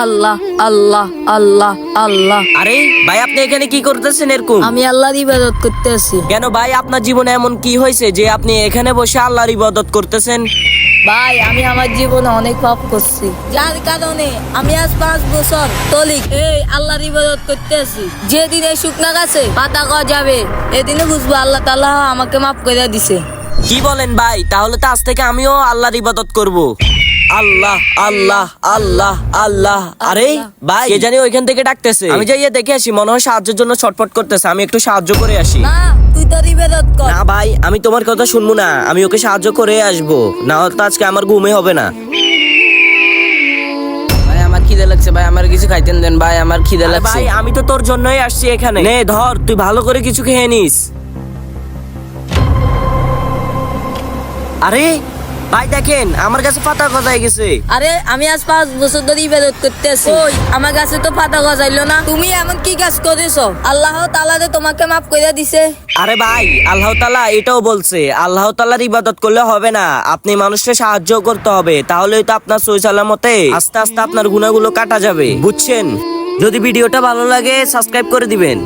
আল্লাহ আল্লাহ আল্লাহ আল্লাহ। আরে ভাই, আপনি এখানে কি করতেছেন এরকম? আমি আল্লাহর ইবাদত করতেছি। কেন ভাই, আপনার জীবনে এমন কি হয়েছে যে আপনি এখানে বসে আল্লাহর ইবাদত করতেছেন? ভাই, আমি আমার জীবনে অনেক পাপ করছি, যার কারণে আমি আজ 5 বছর তলিক এই আল্লাহর ইবাদত করতেছি। যেদিন এই শুকনা গাছে পাতা গজাবে, এদিনে বুঝবো আল্লাহ তাআলা আমাকে মাফ করে দিছে। কি বলেন ভাই? তাহলে তো আজ থেকে আমিও আল্লাহর ইবাদত করব। আল্লাহ আল্লাহ আল্লাহ আল্লাহ। আরে ভাই, কে জানি ওইখান থেকে ডাকতেছে। আমি যাইয়ে দেখে আসি, মনে হয় সাহায্যের জন্য ছটফট করতেছে। আমি একটু সাহায্য করে আসি। না, তুই তোর ইবাদত কর। না ভাই, আমি তোমার কথা শুনবো না। আমি ওকে সাহায্য করে আসবো, না হলে তো আজকে আমার ঘুমে হবে না। ভাই আমার খিদে লাগছে ভাই, আমার কিছু খাইতেন দেন ভাই, আমার খিদে আরে লাগছে। ভাই, আমি তো তোর জন্যই আসছি এখানে। নে ধর, তুই ভালো করে কিছু খেয়ে নিস। আরে ভাই দেখেন, আমার কাছে পাতা গজায় গেছে। আরে আমি আজ 5 বছর ধরে ইবাদত করতেছি, ওই আমার কাছে তো পাতা গজাইলো না। তুমি এমন কি কাজ করেছো? আল্লাহ তাআলা যে তোমাকে মাফ করে দিছে। আরে ভাই, আল্লাহ তাআলা এটাও বলছে আল্লাহ তাআলার ইবাদত করলে হবে না, আপনি মানুষকে সাহায্য করতে হবে। তাহলেই তো আপনার সই সালামতে আস্তে আস্তে আপনার গুনাহগুলো কাটা যাবে, বুঝছেন? যদি ভিডিওটা ভালো লাগে সাবস্ক্রাইব করে দিবেন।